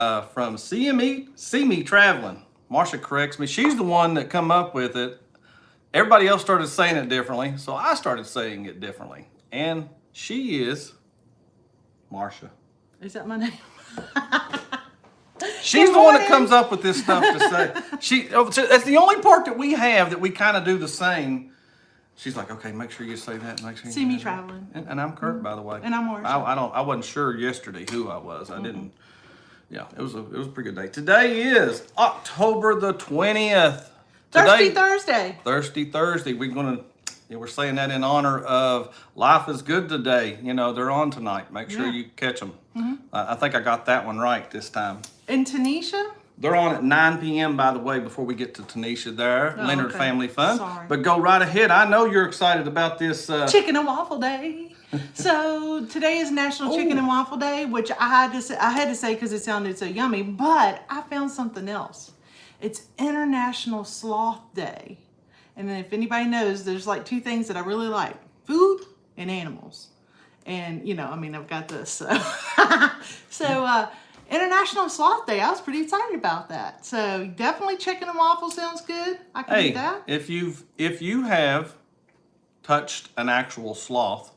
from CME Traveling. Marsha corrects me. She's the one that come up with it. Everybody else started saying it differently, so I started saying it differently. And she is Marsha. Is that my name? She's the one that comes up with this stuff to say. That's the only part that we have that we kind of do the same. She's like, okay, make sure you say that. Make sure you CME Traveling. And I'm Curt, by the way. And I'm Marsha. I wasn't sure yesterday who I was. I didn't. Yeah, it was a pretty good day. Today is October the 20th. Thirsty Thursday. We're saying that in honor of Life is Good Today. You know, they're on tonight. Make sure you catch them. I think I got that one right this time. In Tanisha? They're on at 9 p.m., by the way, before we get to Tanisha there. Leonard Family Fun. Sorry. But go right ahead. I know you're excited about this. Chicken and Waffle Day. So today is National Chicken and Waffle Day, which I had to say because it sounded so yummy, but I found something else. It's International Sloth Day. And if anybody knows, there's like two things that I really like. Food and animals. And, I've got this. So, International Sloth Day, I was pretty excited about that. So, definitely chicken and waffle sounds good. I can do that. If you have touched an actual sloth,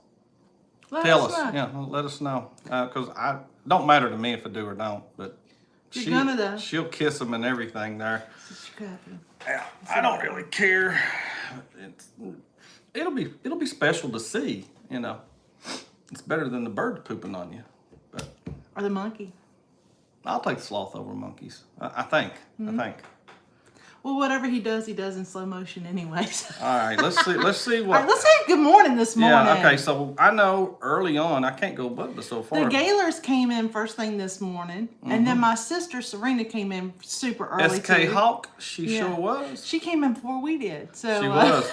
tell us. Yeah, let us know. Because it don't matter to me if I do or don't, but she'll kiss them and everything there. Yeah, I don't really care. It'll be special to see. It's better than the bird pooping on you. But or the monkey. I'll take the sloth over monkeys. I think. Well, whatever he does in slow motion anyways. All right, let's see what. All right, let's say good morning this morning. Yeah, okay, so I know early on, I can't go but so far. The Gaylors came in first thing this morning, and then my sister Serena came in super early SK Hawk, she sure was. She came in before we did. So she was.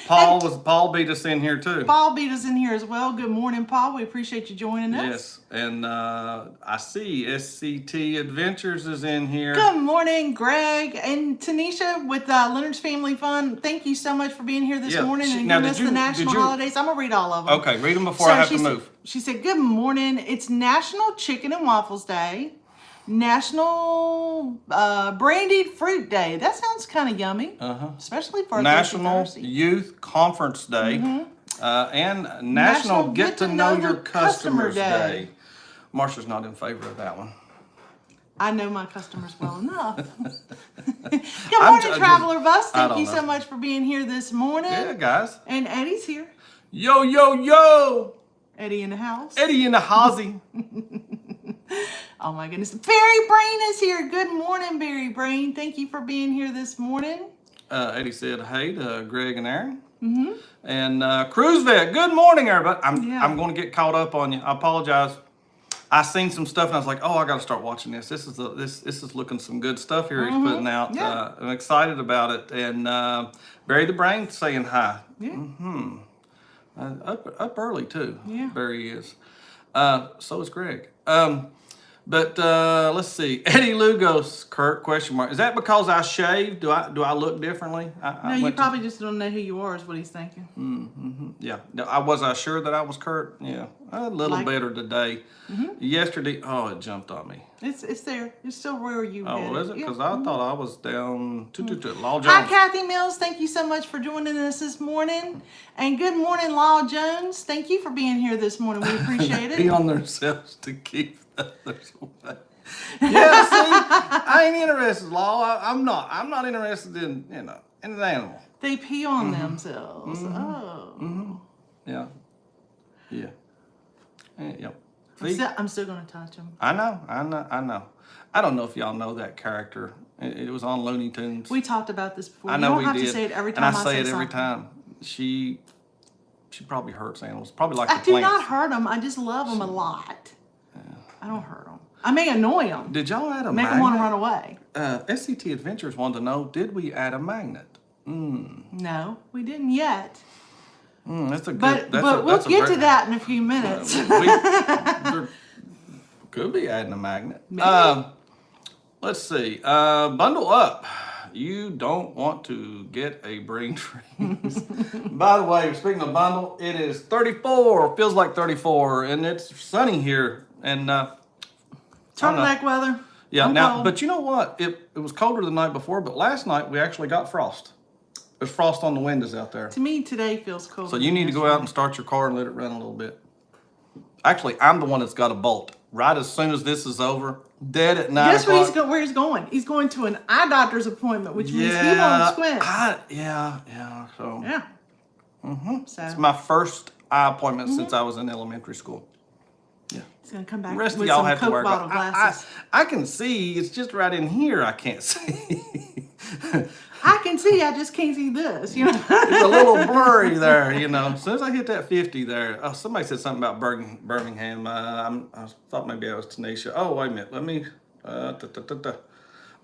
Paul beat us in here too. Paul beat us in here as well. Good morning, Paul. We appreciate you joining us. Yes, and I see SCT Adventures is in here. Good morning, Greg and Tanisha with Leonard's Family Fun. Thank you so much for being here this morning and giving us the national holidays. I'm going to read all of them. Okay, read them before I have to move. She said, good morning. It's National Chicken and Waffles Day. National Brandied Fruit Day. That sounds kind of yummy. Especially for National Youth Conference Day. And National Get to Know Your Customers Day. Marsha's not in favor of that one. I know my customers well enough. Good morning, Traveler Bus. Thank you so much for being here this morning. Yeah, guys. And Eddie's here. Yo, yo, yo. Eddie in the house. Eddie in the housey. Oh, my goodness. Barry Brain is here. Good morning, Barry Brain. Thank you for being here this morning. Eddie said hey to Greg and Aaron. And Cruise Vet, good morning, everybody. I'm going to get caught up on you. I apologize. I seen some stuff and I was like, oh, I got to start watching this. This is looking some good stuff here he's putting out. Yeah. I'm excited about it. And Barry the Brain saying hi. Yeah. Up early too. Yeah. Barry is. So is Greg. But let's see. Eddie Lugos, Curt, question mark. Is that because I shaved? Do I look differently? No, you probably just don't know who you are is what he's thinking. Yeah. Was I sure that I was Curt? Yeah. A little better today. Yesterday, it jumped on me. It's there. It's still where you Oh, is it? Because I thought I was down to Law Jones. Hi, Kathy Mills. Thank you so much for joining us this morning. And good morning, Law Jones. Thank you for being here this morning. We appreciate it. Be on themselves to keep others away. Yeah, see, I ain't interested, Law. I'm not interested in in an animal. They pee on themselves. Yeah. Yep. I'm still going to touch them. I know. I don't know if y'all know that character. It was on Looney Tunes. We talked about this before. I know we did. You don't have to say it every time and I say it every something. time. She probably hurts animals. Probably like I the do plants. not hurt them. I just love them a lot. I don't hurt them. I may annoy them. Did y'all add a magnet? Make them want to run away. SCT Adventures wanted to know, did we add a magnet? No, we didn't yet. That's a good. But we'll get to that in a few minutes. We could be adding a magnet. Let's see. Bundle up. You don't want to get a brain freeze. By the way, speaking of bundle, it is 34. Feels like 34, and it's sunny here. And turtleneck weather. Yeah, I'm now, cold. but you know what? It was colder the night before, but last night we actually got frost. There's frost on the windows out there. To me, today feels cold. So you need to go out and start your car and let it run a little bit. Actually, I'm the one that's got a bolt. Right as soon as this is over, dead at 9 Guess o'clock. where he's going? He's going to an eye doctor's appointment, which means he won't squint. Yeah. So Yeah. So it's my first eye appointment since I was in elementary school. Yeah. he's gonna come back The rest of with y'all some have to Coke wear bottle glasses. I can see. It's just right in here. I can't see. I can see. I just can't see this. You know. It's a little blurry there, you know. As soon as I hit that 50 there, somebody said something about Birmingham. I thought maybe I was Tanisha. Oh, wait a minute. Let me.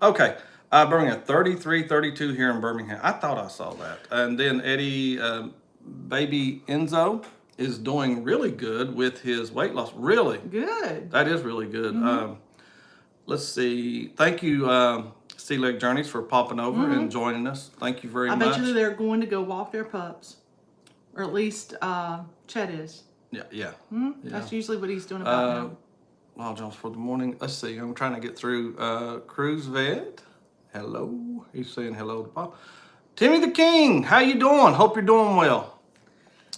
Okay. Birmingham, 33, 32 here in Birmingham. I thought I saw that. And then Eddie, baby Enzo, is doing really good with his weight loss. Really. Good. That is really good. Let's see. Thank you, Sea Leg Journeys, for popping over and joining us. Thank you very much. I bet you they're going to go walk their pups, or at least Chet is. Yeah. That's usually what he's doing about now. Well, Jones, for the morning. Let's see. I'm trying to get through. Cruise Vet. Hello. He's saying hello to Pop. Timmy the King. How you doing? Hope you're doing well.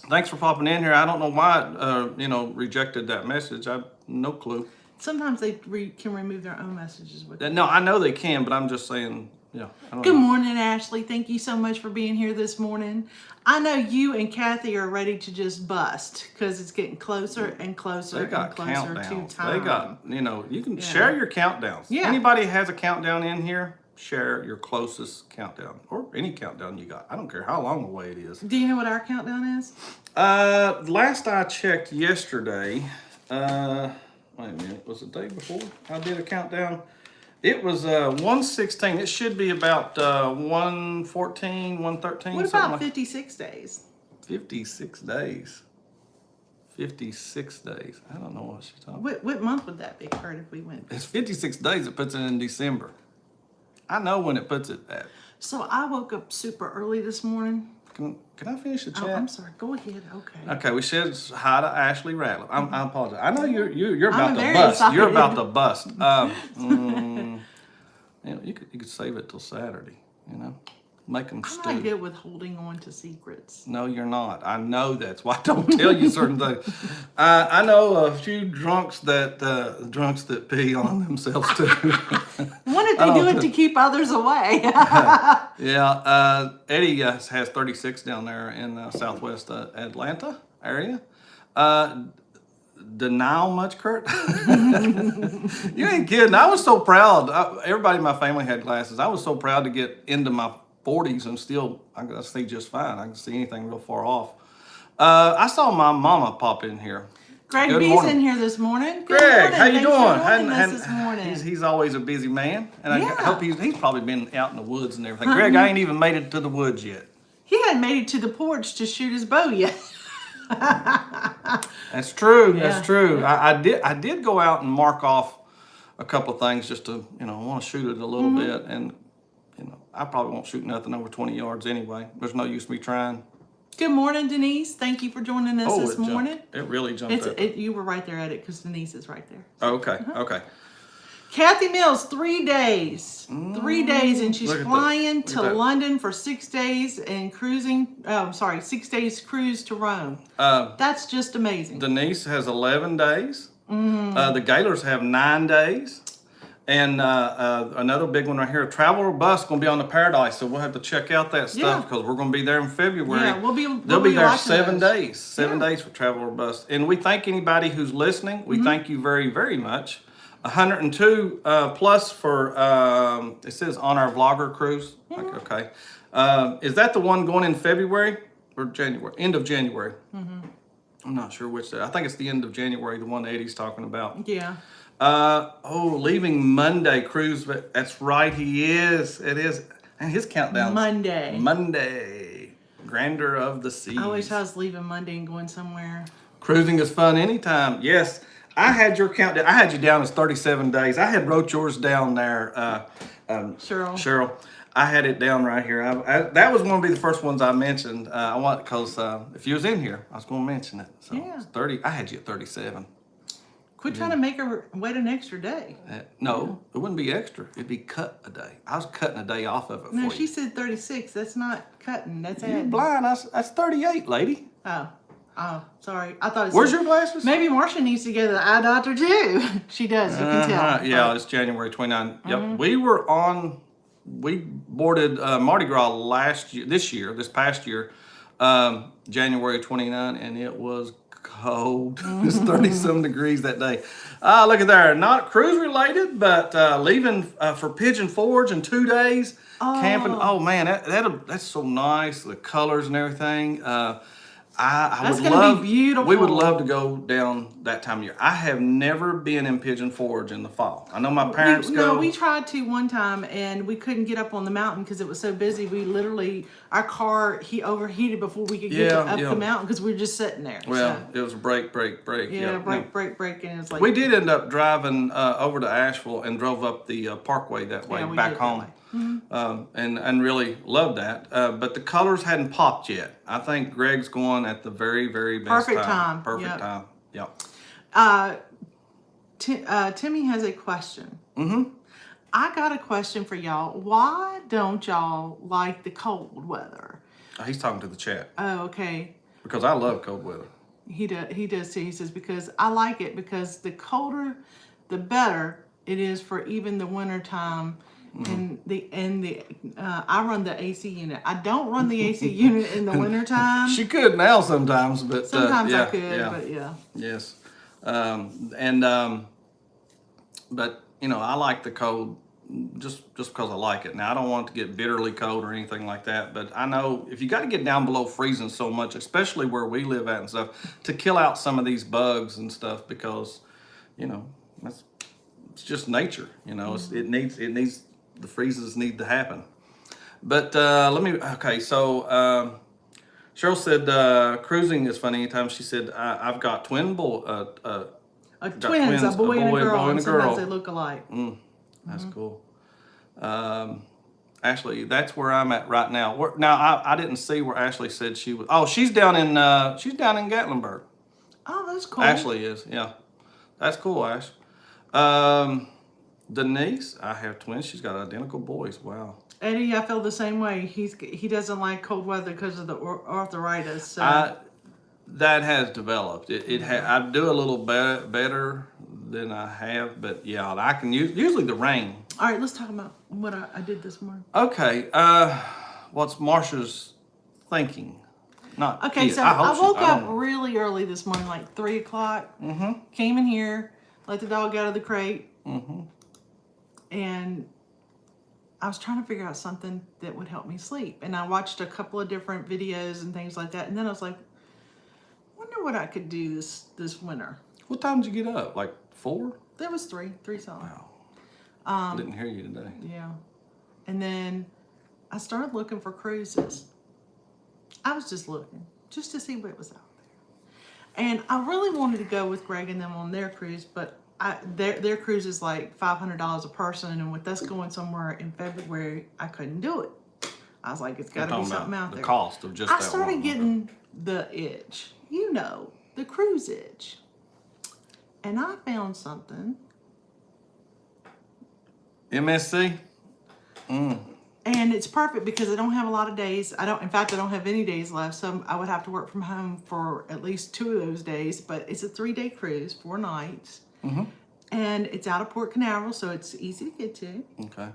Thanks for popping in here. I don't know why it, rejected that message. I have no clue. Sometimes they can remove their own messages with it. No, I know they can, but I'm just saying, I don't Good know. morning, Ashley. Thank you so much for being here this morning. I know you and Kathy are ready to just bust because it's getting closer and closer They and got closer countdowns. to time. They got, you can share your countdowns. Yeah. Anybody has a countdown in here, share your closest countdown or any countdown you got. I don't care how long away it is. Do you know what our countdown is? Last I checked yesterday, wait a minute, was it the day before I did a countdown? It was 116. It should be about 114, 113. What something about like 56 days? 56 days. 56 days. I don't know what she's talking about. What month would that be, Kurt, if we went? It's 56 days. It puts it in December. I know when it puts it at. So I woke up super early this morning. Can I finish the chat? Oh, I'm sorry. Go ahead. Okay. Okay, we said hi to Ashley Ratliff. I apologize. I know you're about I'm to very bust. excited. You're about to bust. You could save it till Saturday. Make them I'm stew. not good with holding on to secrets. No, you're not. I know that's why I don't tell you certain things. I know a few drunks that pee on themselves too. What if they do it to keep others away? Yeah, Eddie has 36 down there in southwest Atlanta area. Denial much, Kurt? You ain't kidding. I was so proud. Everybody in my family had glasses. I was so proud to get into my 40s and still I can see just fine. I can see anything real far off. I saw my mama pop in here. Greg Good B's morning. in here this morning. Good Greg, morning. how you Thanks doing? for joining us this morning. He's always a busy man, and I Yeah. hope he's probably been out in the woods and everything. Greg, I ain't even made it to the woods yet. He hadn't made it to the porch to shoot his bow yet. That's true. Yeah. That's true. I did go out and mark off a couple of things just to I want to shoot it a little bit, and I probably won't shoot nothing over 20 yards anyway. There's no use me trying. Good morning, Denise. Thank you for joining us this it jumped. morning. It really jumped up. You were right there at it because Denise is right there. Oh, okay. Okay. Kathy Mills, 3 days. 3 days, and she's Look at that. flying Look to at that. London for 6 days and cruising. 6 days cruise to Rome. That's just amazing. Denise has 11 days. The Gaylors have 9 days. And another big one right here, a Traveler bus going to be on the Paradise, so we'll have to check out that Yeah. stuff because we're going to be there in February. Yeah, we'll be there watching 7 those. days, 7 days for Traveler bus. And we thank anybody who's listening. We thank you very, very much. 102 plus for, it says on our vlogger cruise. Okay. Is that the one going in February or January? End of January. I'm not sure which. I think it's the end of January, the one that Eddie's talking about. Yeah. Leaving Monday cruise. That's right, he is. It is. And his countdown. Monday. Grandeur of the Seas. I wish I was leaving Monday and going somewhere. Cruising is fun anytime. Yes. I had your countdown. I had you down as 37 days. I had wrote yours down there, Cheryl. I had it down right here. That was going to be the first ones I mentioned. Because if you was in here, I was going to mention it. So Yeah. it's 30. I had you at 37. Quit trying to make her wait an extra day. No, it wouldn't be extra. It'd be cut a day. I was cutting a day off of it No, for she you. said 36. That's not cutting. That's You're adding. blind. That's 38, lady. Oh, sorry. I thought it Where's said, your glasses? maybe Marsha needs to go to the eye doctor too. She does. You can tell. Yeah, it's January 29. Yep. We boarded Mardi Gras this past year, January 29, and it was cold. It was 30-some degrees that day. Look at there. Not cruise related, but leaving for Pigeon Forge in 2 days. Camping. Oh, man, that's so nice. The colors and everything. That's going to be beautiful. We would love to go down that time of year. I have never been in Pigeon Forge in the fall. I know my parents go. No, we tried to one time, and we couldn't get up on the mountain because it was so busy. We literally, our car overheated before we could get up the mountain because we were just sitting there. Well, it was break. Yeah, break, and it was like. We did end up driving over to Asheville and drove up the Parkway that way back home. And really loved that. But the colors hadn't popped yet. I think Greg's going at the very, very best time. Perfect time. Yep. Timmy has a question. I got a question for y'all. Why don't y'all like the cold weather? He's talking to the chat. Oh, okay. Because I love cold weather. He does too. He says, because I like it because the colder, the better it is for even the winter time. I run the AC unit. I don't run the AC unit in the wintertime. She could now sometimes, but sometimes I could, but yeah. Yes. But I like the cold just because I like it. Now I don't want it to get bitterly cold or anything like that, but I know if you got to get down below freezing so much, especially where we live at and stuff, to kill out some of these bugs and stuff, because it's just nature. It needs. The freezes need to happen. But so Cheryl said cruising is fun anytime. She said, I've got twins, a boy and a girl. Sometimes they look alike. That's cool. Ashley, that's where I'm at right now. Now I didn't see where Ashley said she was. Oh, she's down in Gatlinburg. Oh, that's cool. Ashley is, yeah. That's cool, Ash. Denise, I have twins. She's got identical boys. Wow. Eddie, I feel the same way. He doesn't like cold weather because of the arthritis. So. That has developed. I do a little better than I have, but yeah, I can usually the rain. All right, let's talk about what I did this morning. Okay. What's Marsha's thinking? So I woke up really early this morning, like 3 o'clock. Came in here, let the dog out of the crate. And I was trying to figure out something that would help me sleep. And I watched a couple of different videos and things like that. And then I was like, wonder what I could do this winter. What time did you get up? Like 4? There was 3 something. Wow. I didn't hear you today. Yeah. And then I started looking for cruises. I was just looking, just to see what was out there. And I really wanted to go with Greg and them on their cruise, but their cruise is like $500 a person, and with us going somewhere in February, I couldn't do it. I was like, it's got to be something out there. The cost of just I started getting the itch, the cruise itch, and I found something. MSC. And it's perfect because I don't have a lot of days. I don't have any days left, so I would have to work from home for at least 2 of those days. But it's a 3-day cruise, 4 nights. And it's out of Port Canaveral, so it's easy to get to. Okay.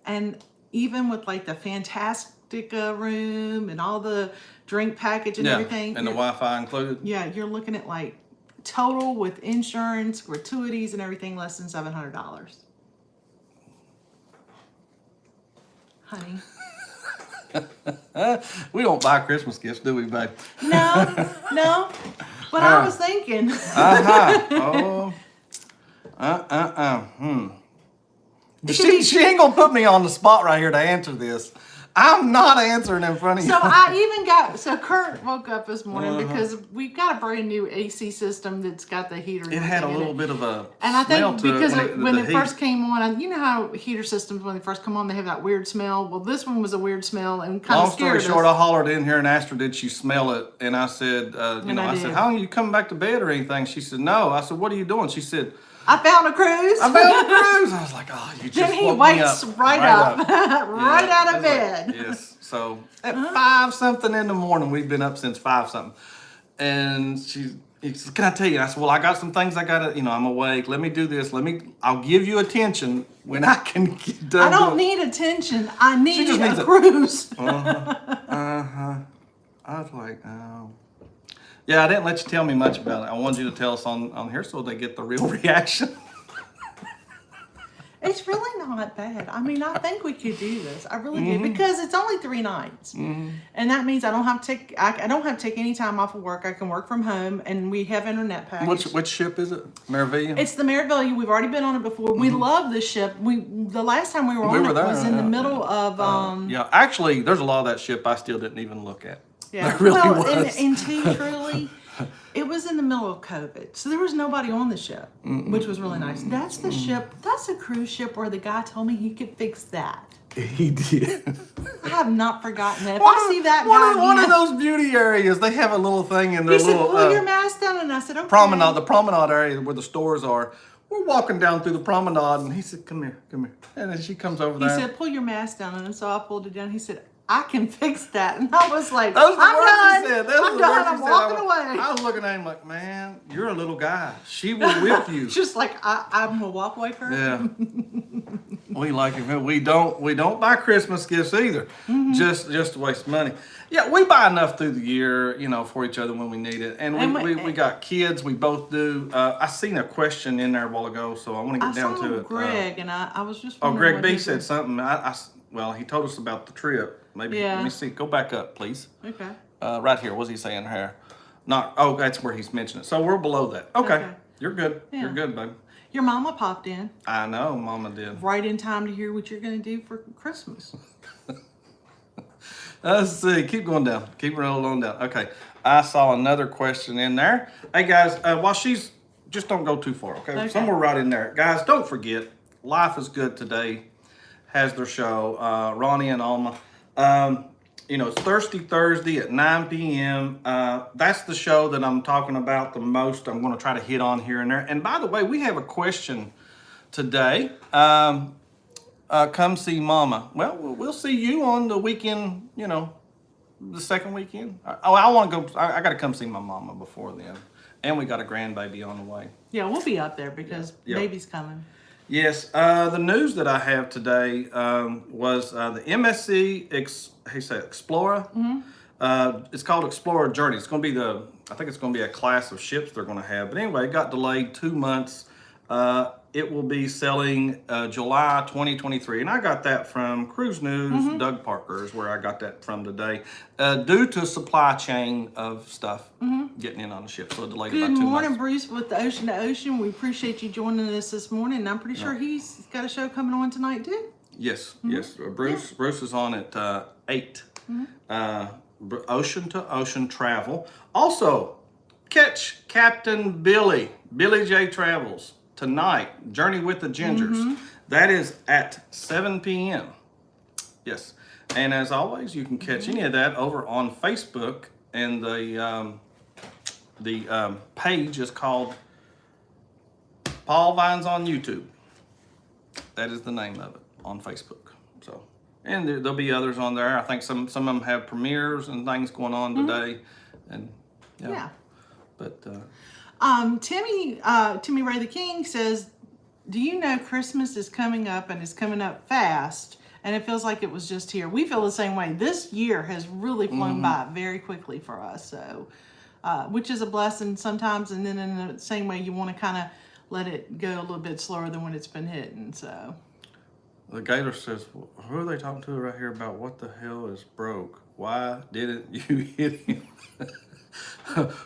And even with like the fantastic room and all the drink package and everything. And the Wi-Fi included. Yeah, you're looking at like total with insurance, gratuities, and everything less than $700. Honey. We don't buy Christmas gifts, do we, babe? No. But I was thinking. She ain't gonna put me on the spot right here to answer this. I'm not answering in front of you. So Curt woke up this morning because we've got a brand new AC system that's got the heater. It had a little bit of a and I smell think to because when the it heat. first came on, you know how heater systems, when they first come on, they have that weird smell. Well, this one was a weird smell and kind Long of story scared short, us. I hollered in here and asked her, did she smell it? And I said, I said, how long are you coming back to bed or anything? She said, no. I said, what are you doing? She said, I found a cruise. I found a cruise. I was like, oh, you just Then he woke wakes me up. right up. Yeah, out of I was like, bed. yes. So at 5-something in the morning, we've been up since 5-something. And he said, can I tell you? I said, well, I got some things I got to, I'm awake. Let me do this. I'll give you attention when I can get done. I don't need attention. I need a cruise. I was like, oh. Yeah, I didn't let you tell me much about it. I wanted you to tell us on here so they get the real reaction. It's really not bad. I mean, I think we could do this. I really do, because it's only 3 nights, and that means I don't have to take any time off of work. I can work from home, and we have internet package. Which ship is it? Meraviglia? It's the Meraviglia. We've already been on it before. We love this ship. The last time we were on it was in the middle of yeah, actually, there's a lot of that ship I still didn't even look at. Yeah, there really was. And truly, it was in the middle of COVID, so there was nobody on the ship, which was really nice. That's the ship. That's a cruise ship where the guy told me he could fix that. He did. I have not forgotten that. If I see that guy one of those beauty areas, they have a little thing in their he little said, pull your mask down, and I said, okay. the promenade area where the stores are. We're walking down through the promenade, and he said, come here. And then she comes over there. He said, pull your mask down, and so I pulled it down. He said, I can fix that. And I was like, that was the I'm words done. he said. That was I'm the done. words he I'm said. walking away. I was looking at him like, man, you're a little guy. She was with you. Just like I'm gonna walk away from him. Yeah. We like him. We don't buy Christmas gifts either. Just to waste money. Yeah, we buy enough through the year, for each other when we need it. And we got kids. We both do. I seen a question in there a while ago, so I want to get down to it. Greg, and I was just. Greg B said something. Well, he told us about the trip. Maybe let me see. Go back up, please. Okay. Right here. What's he saying here? That's where he's mentioning it. So we're below that. Okay. You're good. Yeah. You're good, babe. Your mama popped in. I know, Mama did. Right in time to hear what you're going to do for Christmas. Let's see. Keep going down. Keep rolling on down. Okay. I saw another question in there. Hey, guys, while she's... Just don't go too far, okay? Somewhere right in there. Guys, don't forget, Life is Good Today has their show. Ronnie and Alma. It's Thirsty Thursday at 9 p.m. That's the show that I'm talking about the most. I'm going to try to hit on here and there. And by the way, we have a question today. Come see Mama. Well, we'll see you on the weekend, the second weekend. I want to go. I got to come see my mama before then. And we got a grandbaby on the way. Yeah, we'll be up there because baby's coming. Yes. The news that I have today was the MSC Explorer. It's called Explorer Journey. It's going to be I think it's going to be a class of ships they're going to have. But anyway, it got delayed 2 months. It will be selling July 2023. And I got that from Cruise News. Doug Parker is where I got that from today. Due to supply chain of stuff getting in on the ship. So it delayed about 2 months. Good morning, Bruce, with the Ocean to Ocean. We appreciate you joining us this morning. And I'm pretty sure he's got a show coming on tonight, too. Yes, yes. Bruce is on at 8. Ocean to Ocean Travel. Also, catch Captain Billy J Travels tonight, Journey with the Gingers. That is at 7 p.m. Yes. And as always, you can catch any of that over on Facebook, and the page is called Paul Vines on YouTube. That is the name of it on Facebook. So, and there'll be others on there. I think some of them have premieres and things going on today, and Yeah. But Timmy Ray the King says, do you know Christmas is coming up, and it's coming up fast, and it feels like it was just here. We feel the same way. This year has really flown by very quickly for us, so which is a blessing sometimes, and then in the same way you want to kind of let it go a little bit slower than when it's been hitting. So the Gator says, who are they talking to right here about what the hell is broke? Why didn't you hit him?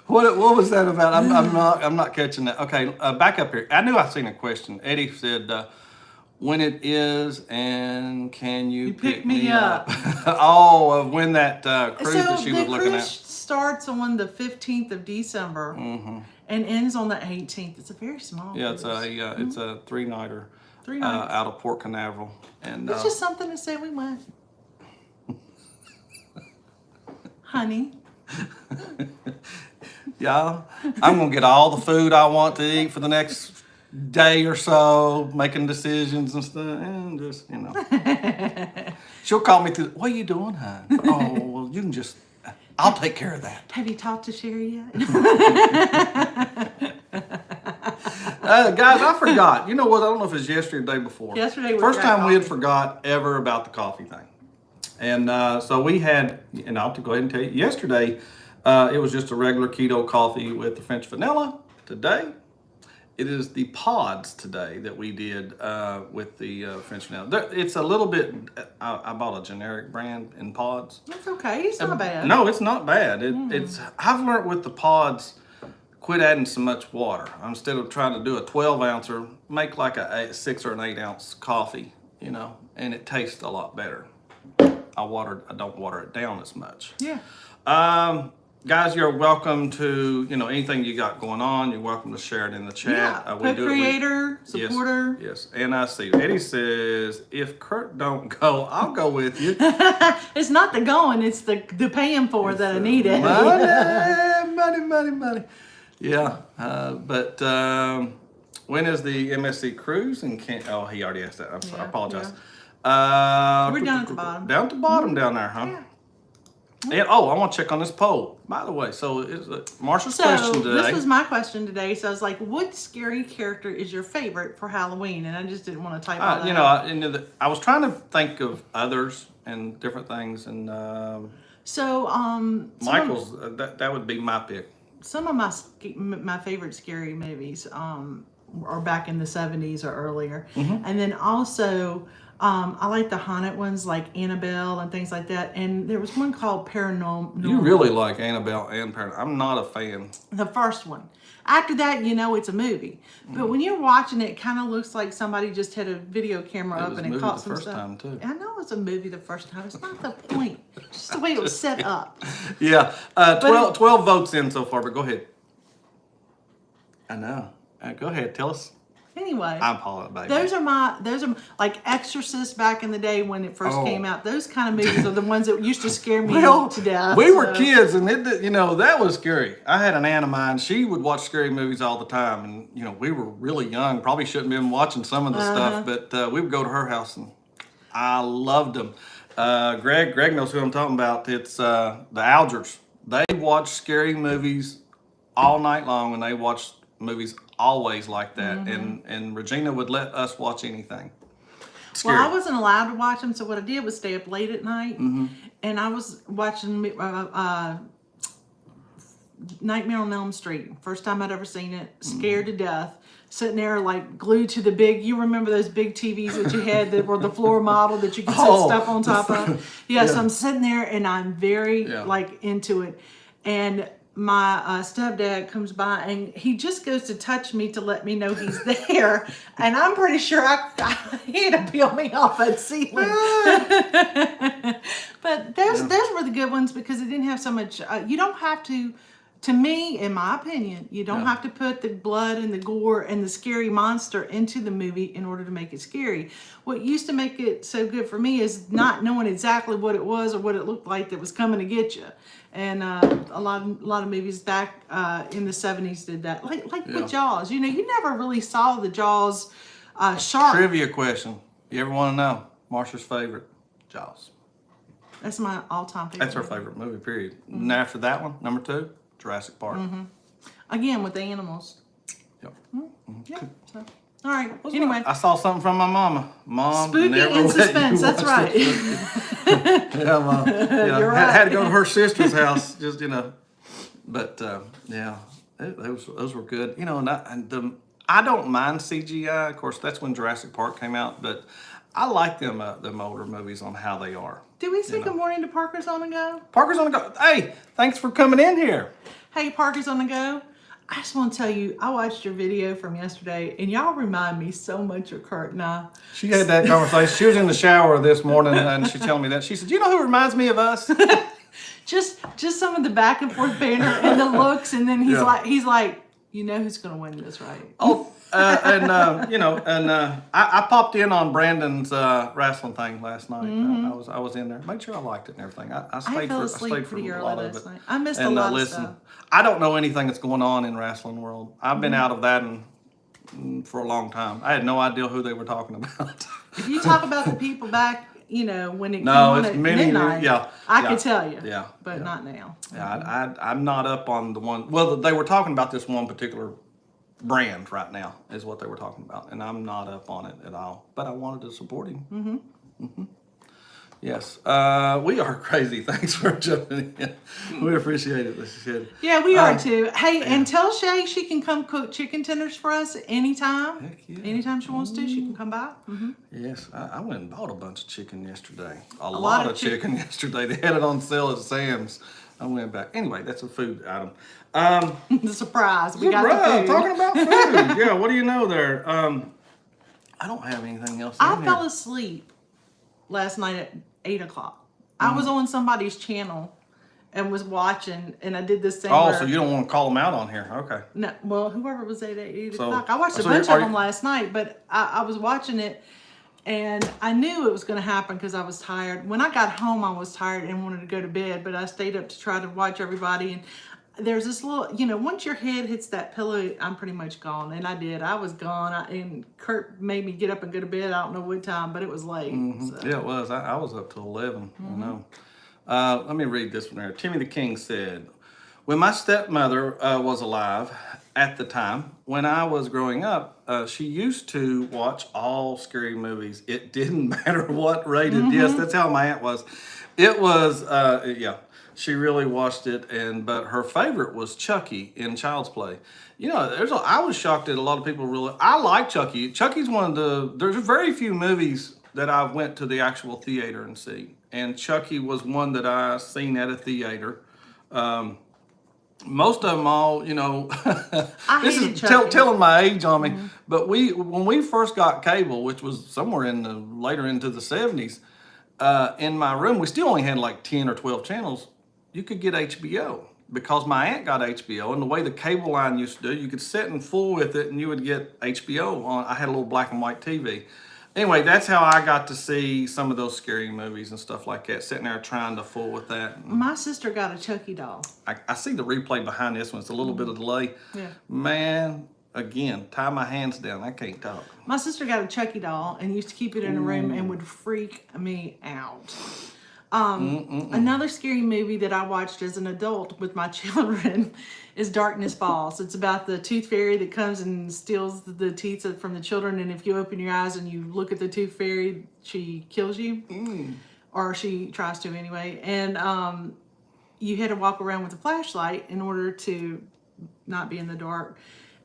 What was that about? I'm not catching that. Okay, back up here. I knew I seen a question. Eddie said, when it is, and can you pick me up? Of when that cruise that she was looking the at. cruise starts on the 15th of December and ends on the 18th. It's a very small Yeah, cruise. it's a 3-nighter. 3 nights. Out of Port Canaveral. And It's just something to say we went. Honey. Yeah, I'm gonna get all the food I want to eat for the next day or so, making decisions and stuff, and just she'll call me through. What are you doing, hon? Oh, well, you can just. I'll take care of that. Have you talked to Sherry yet? Guys, I forgot. You know what? I don't know if it was yesterday or the day before. Yesterday. First time we had forgot ever about the coffee thing, and so we had. And I'll go ahead and tell you. Yesterday, it was just a regular keto coffee with the French vanilla. Today, it is the pods today that we did with the French vanilla. It's a little bit. I bought a generic brand in pods. That's okay. It's not bad. No, it's not bad. It's. I've learned with the pods, quit adding so much water. Instead of trying to do a 12-ouncer, make like a 6 or an 8-ounce coffee. And it tastes a lot better. I don't water it down as much. Yeah. Guys, you're welcome to, anything you got going on. You're welcome to share it in the chat. Yeah, co-creator, supporter. Yes, and I see. Eddie says, if Curt don't go, I'll go with you. It's not the going, it's the paying for that I need it. Money. Yeah, but when is the MSC cruise? And oh, he already asked that. I apologize. Yeah. We're down at the bottom. Down at the bottom down there, huh? Yeah. And, I want to check on this poll. By the way, so is Marsha's question today. This was my question today. So I was like, what scary character is your favorite for Halloween? And I just didn't want to type all that out. I was trying to think of others and different things, and Michael's that would be my pick. Some of my favorite scary movies are back in the 70s or earlier, and then also. I like the haunted ones like Annabelle and things like that. And there was one called Paranormal. You really like Annabelle and Paranormal. I'm not a fan. The first one. After that, it's a movie. But when you're watching it, it kind of looks like somebody just had a video camera up and it caught some stuff. Time too. I know it's a movie the first time. It's not the point. It's just the way it was set up. Yeah. 12 votes in so far, but go ahead. I know. Go ahead. Tell us. Anyway, I'm Paula, baby. Those are like Exorcist back in the day when it first came out. Those kind of movies are the ones that used to scare me to death. We were kids, and that was scary. I had an aunt of mine. She would watch scary movies all the time, and we were really young. Probably shouldn't have been watching some of the stuff, but we would go to her house, and I loved them. Greg knows who I'm talking about. It's the Algers. They watch scary movies all night long, and they watch movies always like that, and Regina would let us watch anything. Scary. Well, I wasn't allowed to watch them, so what I did was stay up late at night, and I was watching Nightmare on Elm Street. First time I'd ever seen it, scared to death, sitting there like glued to the big. You remember those big TVs that you had that were the floor model that you could set stuff on top of? Yeah, so I'm sitting there and I'm very into it, and my stepdad comes by and he just goes to touch me to let me know he's there, and I'm pretty sure he had to peel me off that ceiling. But those were the good ones because it didn't have so much. You don't have to me, in my opinion, you don't have to put the blood and the gore and the scary monster into the movie in order to make it scary. What used to make it so good for me is not knowing exactly what it was or what it looked like that was coming to get you. And a lot of movies back in the 70s did that, like with Jaws. You never really saw the Jaws shark. Trivia question: you ever want to know Marsha's favorite? Jaws. That's my all-time favorite. That's her favorite movie. Period. And after that one, number 2, Jurassic Park. Again with the animals. Yep. Yeah. So, all right. Anyway, I saw something from my mama. Mom, spooky never and suspense. That's right. Yeah, Mom. Yeah, You're right. Had to go to her sister's house, just But those were good. And I don't mind CGI. Of course, that's when Jurassic Park came out. But I like them older movies on how they are. Did we say good morning to Parker's on the Go? Parker's on the go. Hey, thanks for coming in here. Hey, Parker's on the Go. I just want to tell you, I watched your video from yesterday, and y'all remind me so much of Curt and I. She had that conversation. She was in the shower this morning, and she's telling me that. She said, "You know who reminds me of us?" Just some of the back and forth banter and the looks, and then he's Yeah. like, you know who's going to win this, right? Oh, I popped in on Brandon's wrestling thing last night. I was in there. Made sure I liked it and everything. I stayed fell for asleep a pretty early lot of last it. night. I missed a And lot of listen, stuff. I don't know anything that's going on in wrestling world. I've been out of that for a long time. I had no idea who they were talking about. If you talk about the people back, when it came No, on it's at many. midnight, Yeah, I could tell you. Yeah, But not now. yeah. I'm not up on the one. Well, they were talking about this one particular brand right now is what they were talking about, and I'm not up on it at all. But I wanted to support him. Yes, we are crazy. Thanks for jumping in. We appreciate it. This is Yeah, we are too. Hey, and tell Shay she can come cook chicken tenders for us anytime. Heck yeah. Anytime she wants to, she can come by. Yes, I went and bought a bunch of chicken yesterday. A lot lot of of chicken yesterday. They had it on sale at Sam's. I went back. Anyway, that's a food item. The surprise. We got Right, the food. talking about food. Yeah, what do you know there? I don't have anything else. I in fell here. asleep last night at 8 o'clock. I was on somebody's channel and was watching, and I did this thing. Oh, where, so you don't want to call them out on here? Okay. No, well, whoever was at 8 So- o'clock. I watched a so bunch are of them you- last night, but I was watching it, and I knew it was going to happen because I was tired. When I got home, I was tired and wanted to go to bed, but I stayed up to try to watch everybody. And there's this little, once your head hits that pillow, I'm pretty much gone. And I did. I was gone. And Curt made me get up and go to bed. I don't know what time, but it was late. So. Yeah, it was. I was up till 11. I know. Let me read this one here. Timmy the King said, when my stepmother was alive at the time, when I was growing up, she used to watch all scary movies. It didn't matter what rated. Yes, that's how my aunt was. It was, yeah. She really watched it, but her favorite was Chucky in Child's Play. I was shocked that a lot of people really. I like Chucky. Chucky's one of the. There's very few movies that I went to the actual theater and see, and Chucky was one that I seen at a theater. Most of them all, I this hated is Chucky. telling my age on me. But when we first got cable, which was somewhere later into the 70s, in my room, we still only had like 10 or 12 channels. You could get HBO because my aunt got HBO, and the way the cable line used to do, you could sit and fool with it, and you would get HBO on. I had a little black and white TV. Anyway, that's how I got to see some of those scary movies and stuff like that, sitting there trying to fool with that. My sister got a Chucky doll. I see the replay behind this one. It's a little bit of delay. Yeah. Man, again, tie my hands down. I can't talk. My sister got a Chucky doll and used to keep it in a room and would freak me out. Another scary movie that I watched as an adult with my children is Darkness Falls. It's about the tooth fairy that comes and steals the teeth from the children, and if you open your eyes and you look at the tooth fairy, she kills you. Or she tries to anyway. And you had to walk around with a flashlight in order to not be in the dark.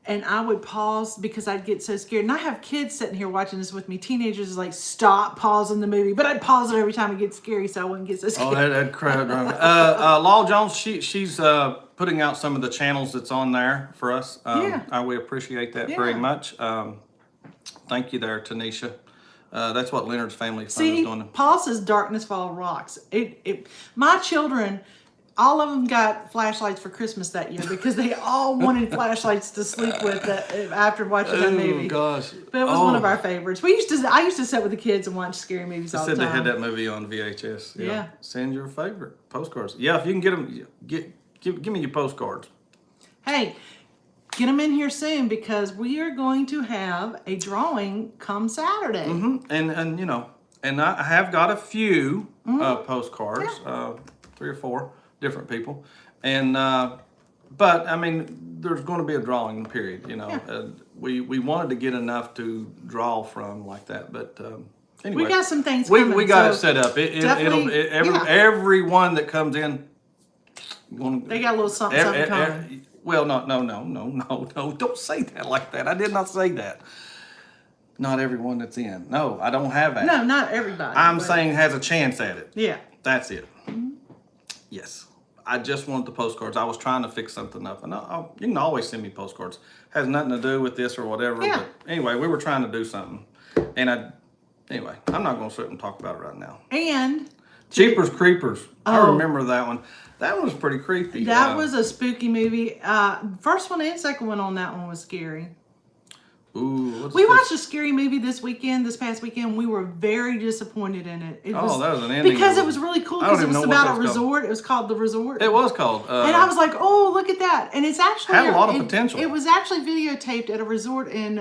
And I would pause because I'd get so scared. And I have kids sitting here watching this with me. Teenagers is like, stop pausing the movie. But I'd pause it every time it gets scary so I wouldn't get so scared. Oh, that crowd. Law Jones, she's putting out some of the channels that's on there for us. We appreciate that very much. Thank you there, Tanisha. That's what Leonard's Family Fun is doing. Paul says Darkness Fall rocks. My children, all of them got flashlights for Christmas that year because they all wanted flashlights to sleep with after watching that movie. Oh gosh! But it was one of our favorites. I used to sit with the kids and watch scary movies all the time. They had that movie on VHS. Yeah. Send your favorite postcards. Yeah, if you can get them, give me your postcards. Hey, get them in here soon because we are going to have a drawing come Saturday. And I have got a few postcards, 3 or 4 different people, and but I mean, there's going to be a drawing period. We wanted to get enough to draw from like that, but anyway, we got some things coming. We got it set up. Everyone that comes in, they got a little something coming. Well, no, don't say that like that. I did not say that. Not everyone that's in. No, I don't have that. No, not everybody. I'm saying has a chance at it. Yeah. That's it. Yes. I just wanted the postcards. I was trying to fix something up, and you can always send me postcards. Has nothing to do with this or whatever. Yeah. But anyway, we were trying to do something, and anyway, I'm not going to sit and talk about it right now. And Jeepers Creepers. I Oh. remember that one. That one was pretty creepy. that was a spooky movie. First one and second one on that one was scary. Ooh, We watched a scary movie this past weekend. We were very disappointed in it. That was an ending. Because it was really cool, because it was about a resort. It was called The Resort. It was called. And I was like, oh, look at that. And it's actually had a lot of potential. It was actually videotaped at a resort in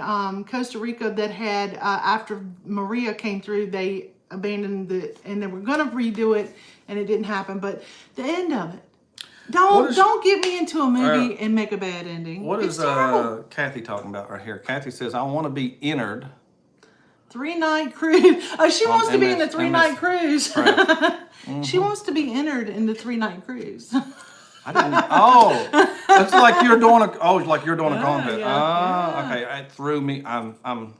Costa Rica that had, after Maria came through, they abandoned it, and they were going to redo it, and it didn't happen. But the end of it. Don't get me into a movie and make a bad ending. What is Kathy talking about right here? Kathy says, I want to be entered. 3-night cruise. Oh, she wants to be in the 3-night cruise. Right. Mm-hmm. She wants to be entered in the 3-night cruise. I didn't. Oh, it's like you're doing a. Oh, it's like you're doing a contest. Yeah. Okay. It threw me. I'm.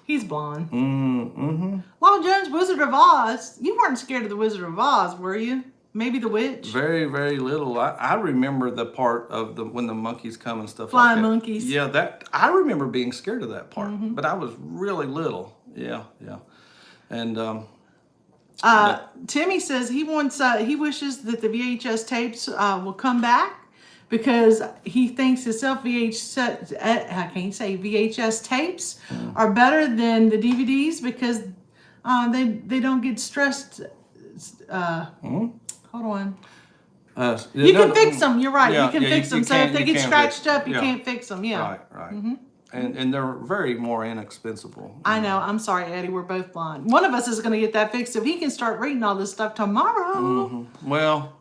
He's blonde. Mm-hmm. Long Jones, Wizard of Oz. You weren't scared of the Wizard of Oz, were you? Maybe the witch? Very, very little. I remember the part of when the monkeys come and stuff Flying like that. monkeys. Yeah, I remember being scared of that part, but I was really little. Yeah. And Timmy says he wishes that the VHS tapes will come back, because he thinks himself VHS tapes are better than the DVDs, because they don't get stressed. Hold on. You can fix them. You're right. You can fix them. So if they get scratched up, you can't fix them. Yeah. Right. And they're very more inexpensive. I know. I'm sorry, Eddie. We're both blind. One of us is going to get that fixed so he can start reading all this stuff tomorrow. Well,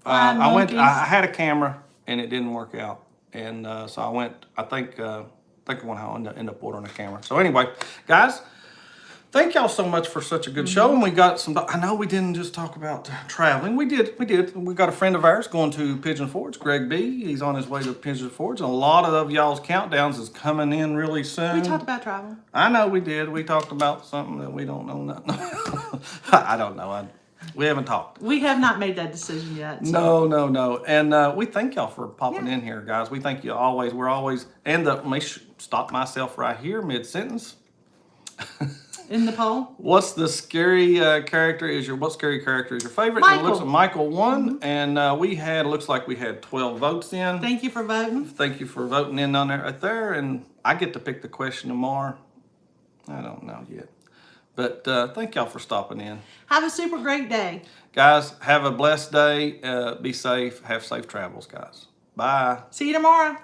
I had a camera and it didn't work out, and so I went. I think I'll end up ordering a camera. So anyway, guys. Thank y'all so much for such a good show. And we got some, I know we didn't just talk about traveling. We did. We got a friend of ours going to Pigeon Forge, Greg B. He's on his way to Pigeon Forge. And a lot of y'all's countdowns is coming in really soon. We talked about travel. I know we did. We talked about something that we don't know nothing. I don't know. We haven't talked. We have not made that decision yet. So. No. And we thank y'all for popping in here, guys. We thank you always. We're always, and let me stop myself right here mid-sentence. In the poll. What's the scary character is your favorite? Michael. It looks like Michael won, and looks like we had 12 votes in. Thank you for voting. Thank you for voting in on there right there, and I get to pick the question tomorrow. I don't know yet. But thank y'all for stopping in. Have a super great day. Guys, have a blessed day. Be safe. Have safe travels, guys. Bye. See you tomorrow.